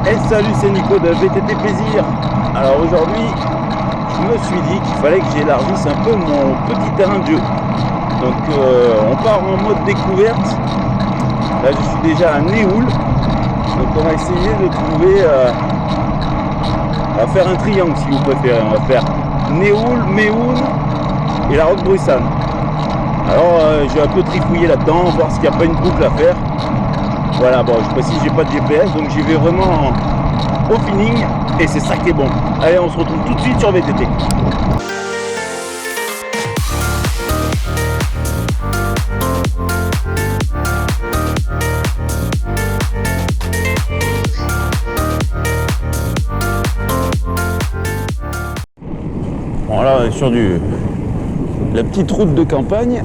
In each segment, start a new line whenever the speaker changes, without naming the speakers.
Et salut, c'est Nico de VTT Plaisir. Alors aujourd'hui, je me suis dit qu'il fallait que j'élargisse un peu mon petit terrain de jeu. Donc on part en mode découverte. Là je suis déjà à Néoul. Donc on va essayer de trouver... on va faire un triangle si vous préférez. On va faire Néoul, Méhoun et la Roquebrussanne. Alors j'ai un peu trifouillé là-dedans, voir s'il n'y a pas une boucle à faire. Voilà, bon, je précise, j'ai pas de GPS, donc j'y vais vraiment au feeling, et c'est ça qui est bon. Allez, on se retrouve tout de suite sur VTT. Bon, là, on est sur la petite route de campagne.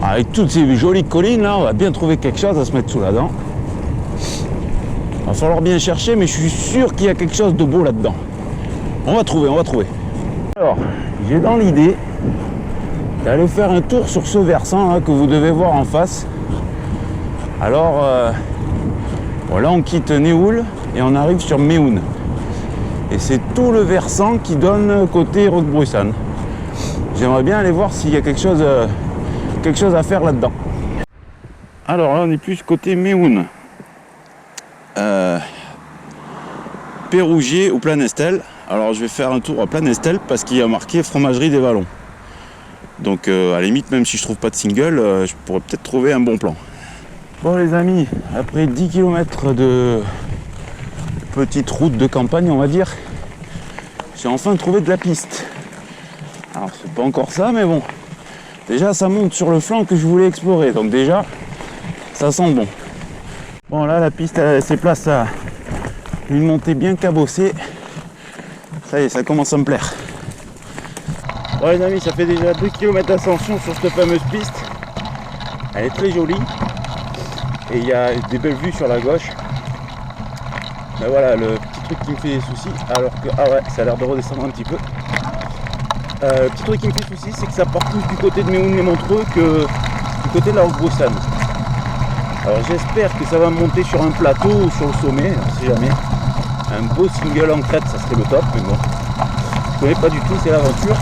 Avec toutes ces jolies collines là, on va bien trouver quelque chose à se mettre sous la dent. Il va falloir bien chercher, mais je suis sûr qu'il y a quelque chose de beau là-dedans. On va trouver. Alors, j'ai dans l'idée d'aller faire un tour sur ce versant là que vous devez voir en face. Alors, bon, là on quitte Néoul et on arrive sur Méhoun. Et c'est tout le versant qui donne côté Roquebrussanne. J'aimerais bien aller voir s'il y a quelque chose à faire là-dedans. Alors là on est plus côté Méhoun, Pérougier ou Planestel. Alors je vais faire un tour à Planestel parce qu'il y a marqué fromagerie des Vallons. Donc à la limite, même si je trouve pas de single, je pourrais peut-être trouver un bon plan. Bon les amis, après 10 km de petite route de campagne on va dire, j'ai enfin trouvé de la piste. Alors c'est pas encore ça, mais bon, déjà ça monte sur le flanc que je voulais explorer, donc déjà ça sent bon. Bon là la piste elle a laissé place à une montée bien cabossée. Ça y est, ça commence à me plaire. Bon les amis, ça fait déjà 2 km d'ascension sur cette fameuse piste. Elle est très jolie. Et il y a des belles vues sur la gauche. Mais voilà, le petit truc qui me fait des soucis, alors que... Ah ouais, ça a l'air de redescendre un petit peu. Le petit truc qui me fait souci, c'est que ça part plus du côté de Méhoun et Montreux que du côté de la Roquebrussanne. Alors j'espère que ça va monter sur un plateau ou sur le sommet, on sait jamais. Un beau single en crête, ça serait le top, mais bon. Je connais pas du tout, c'est l'aventure.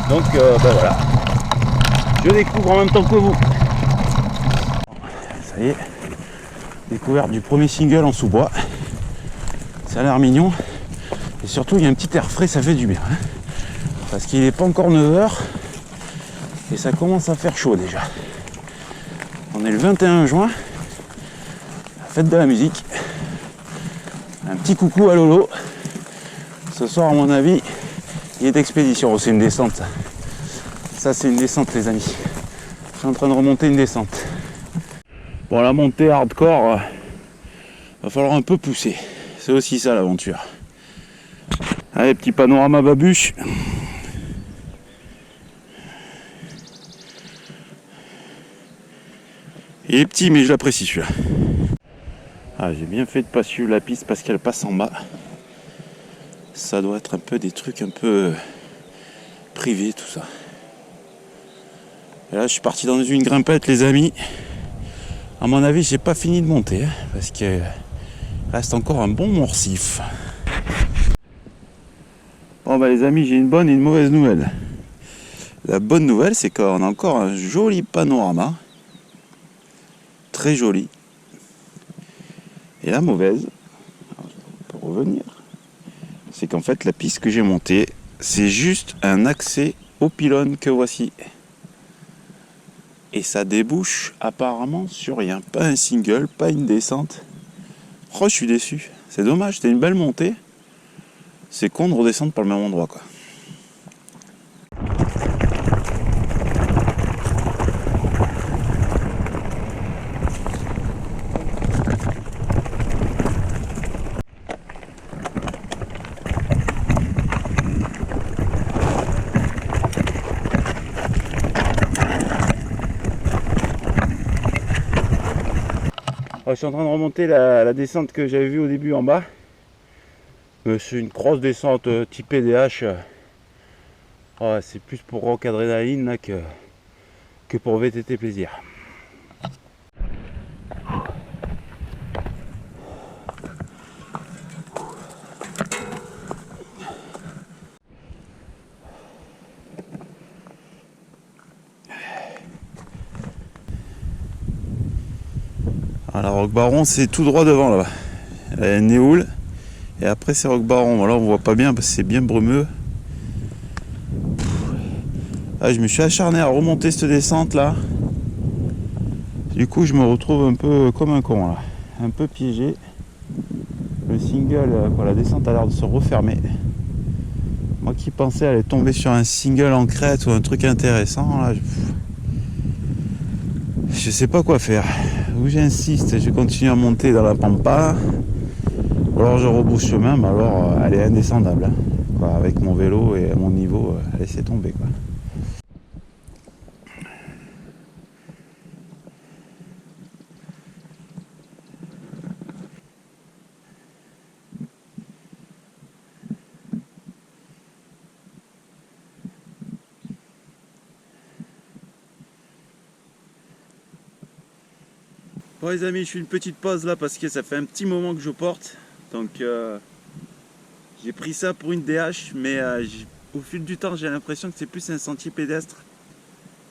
Donc ben voilà. Je découvre en même temps que vous. Ça y est. Découverte du premier single en sous-bois. Ça a l'air mignon. Et surtout il y a un petit air frais, ça fait du bien. Parce qu'il n'est pas encore 9h et ça commence à faire chaud déjà. On est le 21 juin, la fête de la musique. Un petit coucou à Lolo. Ce soir à mon avis, il est d'expédition. Oh, c'est une descente. Ça c'est une descente les amis. Je suis en train de remonter une descente. Bon la montée hardcore, va falloir un peu pousser. C'est aussi ça l'aventure. Allez, petit panorama babuche. Il est petit mais je l'apprécie celui-là. Ah, j'ai bien fait de pas suivre la piste parce qu'elle passe en bas. Ça doit être un peu des trucs un peu privés tout ça. Et là je suis parti dans une grimpette les amis. À mon avis j'ai pas fini de monter parce qu'il reste encore un bon morsif. Bon bah les amis, j'ai une bonne et une mauvaise nouvelle. La bonne nouvelle c'est qu'on a encore un joli panorama. Très joli. Et la mauvaise, pour revenir, c'est qu'en fait la piste que j'ai montée, c'est juste un accès au pylône que voici. Et ça débouche apparemment sur rien. Pas un single, pas une descente. Oh, je suis déçu. C'est dommage, c'était une belle montée. C'est con de redescendre par le même endroit, quoi. Je suis en train de remonter la descente que j'avais vue au début en bas. C'est une grosse descente type PDH. C'est plus pour Rock Adrénaline là, que pour VTT Plaisir. Roc Baron, c'est tout droit devant là-bas. Néoul. Et après c'est Roc Baron. Là on voit pas bien parce que c'est bien brumeux. Ah, je me suis acharné à remonter cette descente là. Du coup je me retrouve un peu comme un con là. Un peu piégé. Le single, la descente a l'air de se refermer. Moi qui pensais aller tomber sur un single en crête ou un truc intéressant là. Je sais pas quoi faire. Ou j'insiste, je continue à monter dans la pampa. Ou alors je rebrousse chemin, mais alors elle est indescendable. Hein. Quoi, avec mon vélo et mon niveau, laissez tomber quoi. Bon les amis, je fais une petite pause là parce que ça fait un petit moment que je porte. Donc j'ai pris ça pour une DH, mais au fil du temps j'ai l'impression que c'est plus un sentier pédestre.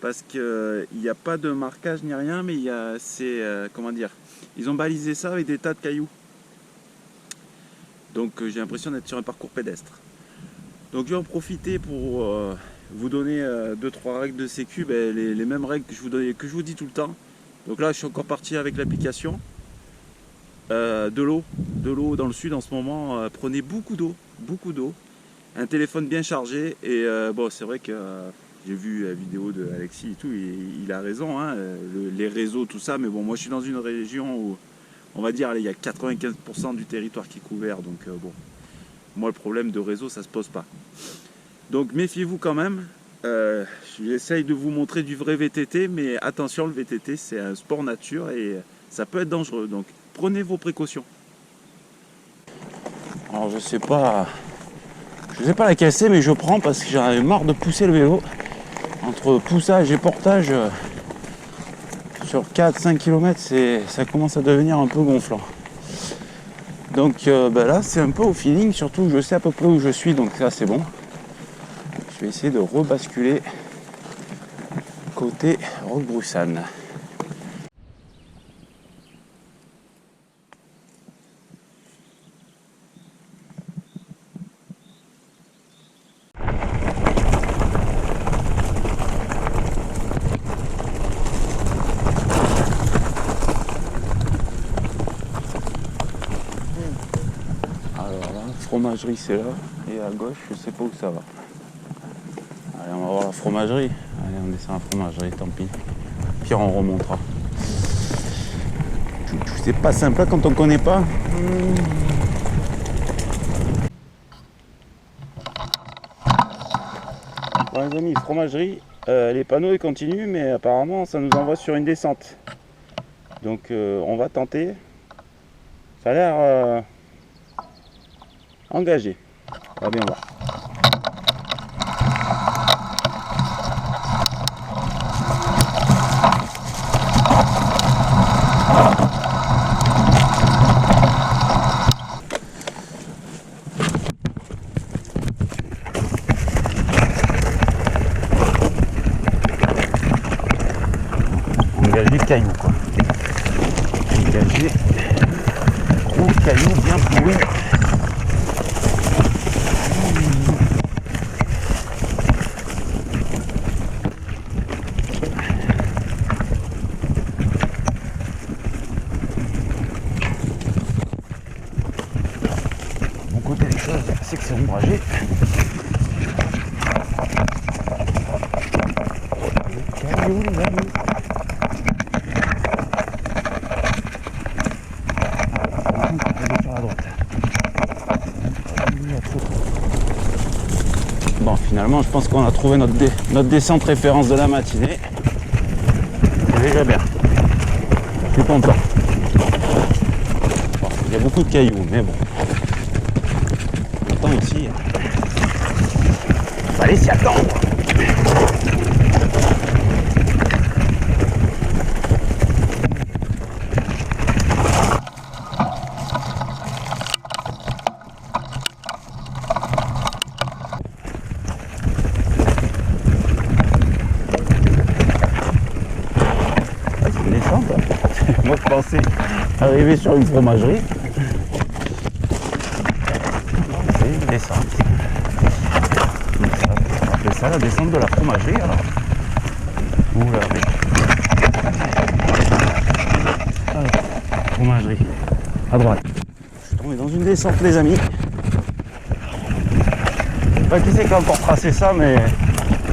Parce qu'il n'y a pas de marquage ni rien, mais comment dire, ils ont balisé ça avec des tas de cailloux. Donc j'ai l'impression d'être sur un parcours pédestre. Donc je vais en profiter pour vous donner 2-3 règles de sécu, les mêmes règles que je vous dis tout le temps. Donc là je suis encore parti avec l'application. De l'eau dans le sud en ce moment, prenez beaucoup d'eau, un téléphone bien chargé et bon c'est vrai que j'ai vu la vidéo de Alexis et tout, il a raison, hein, les réseaux tout ça, mais bon moi je suis dans une région où on va dire allez, il y a 95% du territoire qui est couvert, donc bon moi le problème de réseau ça se pose pas. Donc méfiez-vous quand même. J'essaye de vous montrer du vrai VTT, mais attention, le VTT c'est un sport nature et ça peut être dangereux, donc prenez vos précautions. Alors je sais pas laquelle c'est, mais je prends parce que j'en avais marre de pousser le vélo. Entre poussage et portage sur 4-5 km, ça commence à devenir un peu gonflant. Donc là c'est un peu au feeling, surtout je sais à peu près où je suis, donc ça c'est bon. Je vais essayer de rebasculer côté Roquebroussanne. Alors là, fromagerie c'est là, et à gauche je sais pas où ça va. Allez, on va voir la fromagerie. Allez, on descend la fromagerie, tant pis. Pire, on remontera. C'est pas simple quand on connaît pas. Bon, les amis, fromagerie, les panneaux ils continuent, mais apparemment ça nous envoie sur une descente. Donc on va tenter. Ça a l'air engagé. On va bien voir. Engagé caillou quoi. Engagé gros caillou bien pourri. Bon côté des choses, c'est que c'est ombragé. Caillou les amis. Bon, finalement, je pense qu'on a trouvé notre descente référence de la matinée. C'est déjà bien. Je suis content. Bon, il y a beaucoup de cailloux, mais bon. Attends ici. Fallait s'y attendre. Moi je pensais arrivé sur une fromagerie. C'est une descente. Donc ça, on appelle ça la descente de la fromagerie alors. Oula. Fromagerie. À droite. Je suis tombé dans une descente les amis. Je sais pas qui c'est qui a encore tracé ça mais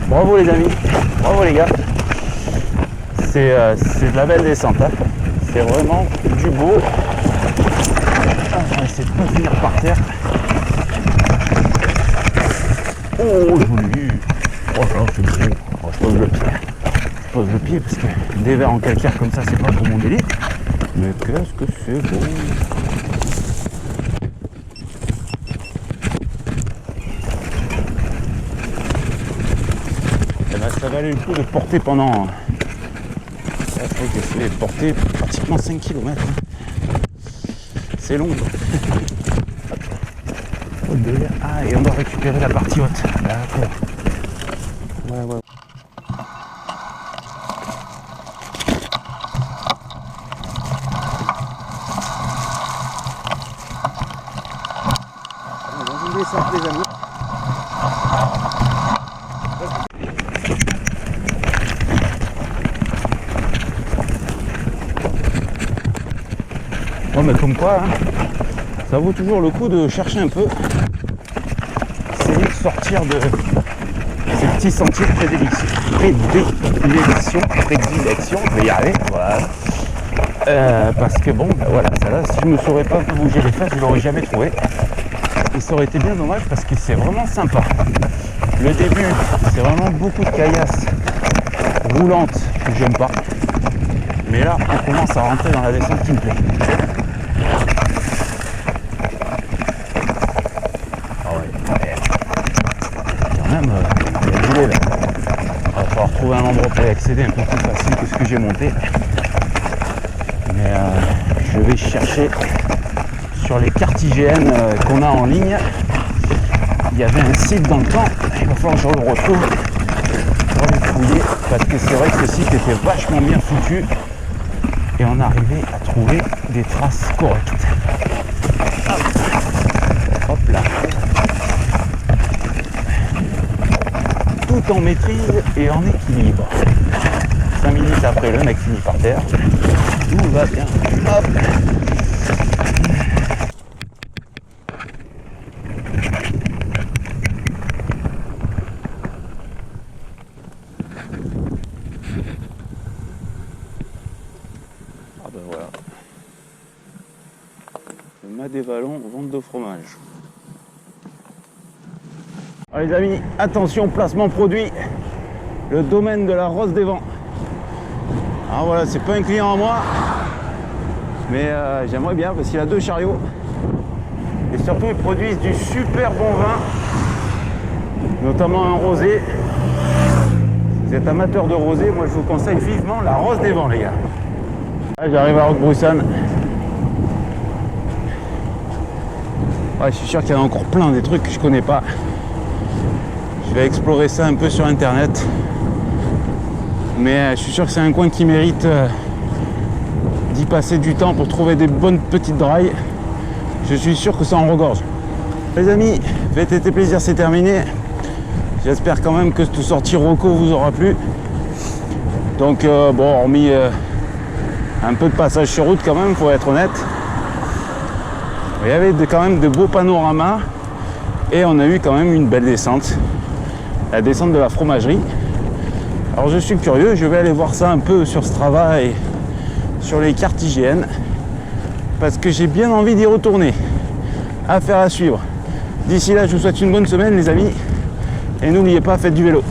bravo les amis. Bravo les gars. C'est de la belle descente. Hein. C'est vraiment du beau. On va essayer de pas finir par terre. Oh joli. Oh là c'est beau. Oh, je pose le pied. Je pose le pied parce que des verres en calcaire comme ça c'est pas pour mon délire. Mais qu'est-ce que c'est beau. Et ben, ça valait le coup de porter pendant. Je crois que je vais porter pratiquement 5 km. C'est long. Ah, et on doit récupérer la partie haute. D'accord. Ouais. Dans une descente, les amis. Bon, mais comme quoi, hein, ça vaut toujours le coup de chercher un peu. Essayer de sortir de ces petits sentiers de prédilection, je vais y arriver, voilà. Parce que bon, ben voilà, ça là, si je ne me saurais pas bouger les fesses, je ne l'aurais jamais trouvé. Et ça aurait été bien dommage parce que c'est vraiment sympa. Le début, c'est vraiment beaucoup de caillasses roulantes que j'aime pas. Mais là, on commence à rentrer dans la descente qui me plaît. Il va falloir trouver un endroit pour y accéder un peu plus facile que ce que j'ai monté. Mais je vais chercher sur les cartes IGN qu'on a en ligne. Il y avait un site dans le temps, il va falloir que je le retrouve pour le fouiller parce que c'est vrai que ce site était vachement bien foutu et on arrivait à trouver des traces correctes. Hop là. Tout en maîtrise et en équilibre. 5 minutes après, le mec finit par terre. Tout va bien. Hop. Ah ben voilà. Le mât des vallons, vente de fromage. Alors les amis, attention, placement produit, le domaine de la Rose des Vents. Alors voilà, c'est pas un client à moi, mais j'aimerais bien parce qu'il a 2 chariots. Et surtout, ils produisent du super bon vin, notamment un rosé. Si vous êtes amateur de rosé, moi je vous conseille vivement la Rose des Vents, les gars. Là, j'arrive à Roquebroussanne. Ouais, je suis sûr qu'il y en a encore plein des trucs que je connais pas. Je vais explorer ça un peu sur internet, mais je suis sûr que c'est un coin qui mérite d'y passer du temps pour trouver des bonnes petites drives. Je suis sûr que ça en regorge. Les amis, VTT plaisir, c'est terminé. J'espère quand même que cette sortie Roco vous aura plu. Donc bon, hormis un peu de passage sur route quand même, faut être honnête. Il y avait quand même de beaux panoramas et on a eu quand même une belle descente. La descente de la fromagerie. Alors je suis curieux, je vais aller voir ça un peu sur Strava et sur les cartes IGN parce que j'ai bien envie d'y retourner. Affaire à suivre. D'ici là, je vous souhaite une bonne semaine les amis et n'oubliez pas, faites du vélo.